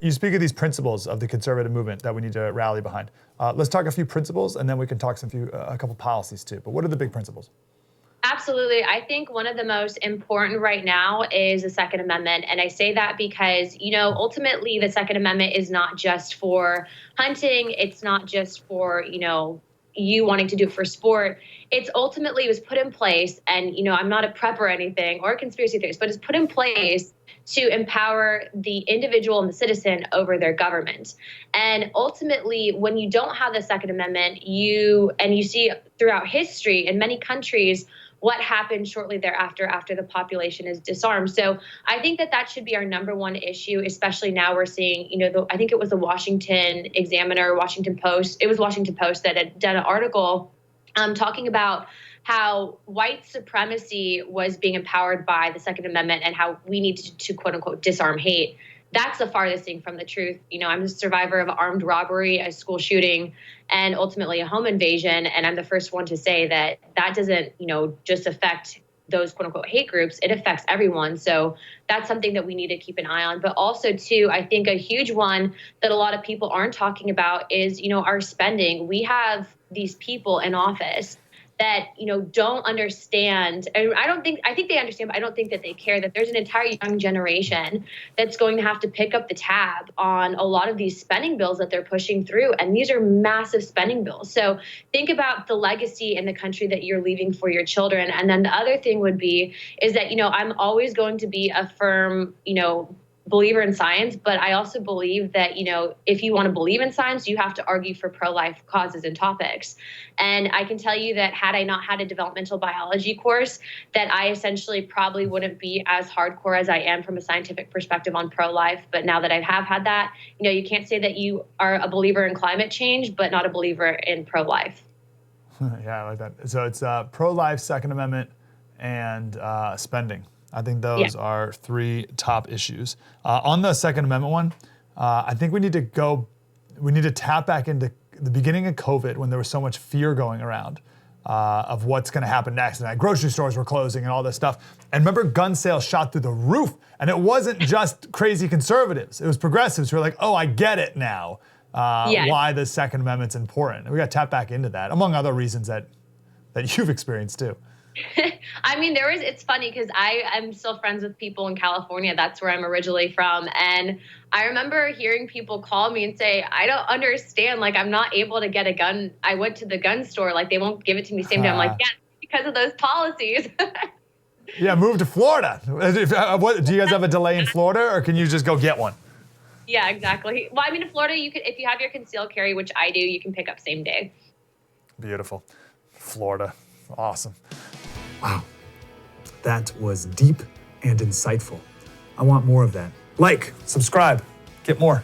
You speak of these principles of the conservative movement that we need to rally behind. Let's talk a few principles, and then we can talk a couple policies too. But what are the big principles? Absolutely. I think one of the most important right now is the Second Amendment. And I say that because, ultimately the Second Amendment is not just for hunting. It's not just for, you wanting to do it for sport. It's ultimately was put in place. And, I'm not a prep or anything or a conspiracy theorist, but it's put in place to empower the individual and the citizen over their government. And ultimately, when you don't have the Second Amendment, you see throughout history in many countries, what happened shortly thereafter after the population is disarmed. So I think that should be our number one issue, especially now we're seeing, I think it was the Washington Examiner, Washington Post. It was Washington Post that had done an article talking about how white supremacy was being empowered by the Second Amendment and how we need to quote unquote disarm hate. That's the farthest thing from the truth. I'm a survivor of armed robbery, a school shooting, and ultimately a home invasion. And I'm the first one to say that doesn't, just affect those quote unquote hate groups. It affects everyone. So that's something that we need to keep an eye on. But also too, I think a huge one that a lot of people aren't talking about is, our spending. We have these people in office that, don't understand. And I think they understand, but I don't think that they care that there's an entire young generation that's going to have to pick up the tab on a lot of these spending bills that they're pushing through. And these are massive spending bills. So think about the legacy in the country that you're leaving for your children. And then the other thing would be, is that, I'm always going to be a firm, believer in science, but I also believe that, if you want to believe in science, you have to argue for pro-life causes and topics. And I can tell you that had I not had a developmental biology course, that I essentially probably wouldn't be as hardcore as I am from a scientific perspective on pro-life. But now that I have had that, you can't say that you are a believer in climate change, but not a believer in pro-life. Yeah, I like that. So it's pro-life, Second Amendment, and spending. I think those are three top issues. On the Second Amendment one, I think we need to tap back into the beginning of COVID when there was so much fear going around of what's going to happen next. And grocery stores were closing and all this stuff. And remember, gun sales shot through the roof. And it wasn't just crazy conservatives. It was progressives who were like, oh, I get it now, why the Second Amendment's important. And we got to tap back into that, among other reasons that you've experienced too. I mean, it's funny because I am still friends with people in California. That's where I'm originally from. And I remember hearing people call me and say, I don't understand. Like, I'm not able to get a gun. I went to the gun store. Like, they won't give it to me same day. I'm like, yeah, because of those policies. Yeah, move to Florida. Do you guys have a delay in Florida, or can you just go get one? Yeah, exactly. Well, I mean, in Florida, if you have your concealed carry, which I do, you can pick up same day. Beautiful. Florida. Awesome. Wow, that was deep and insightful. I want more of that. Like, subscribe, get more.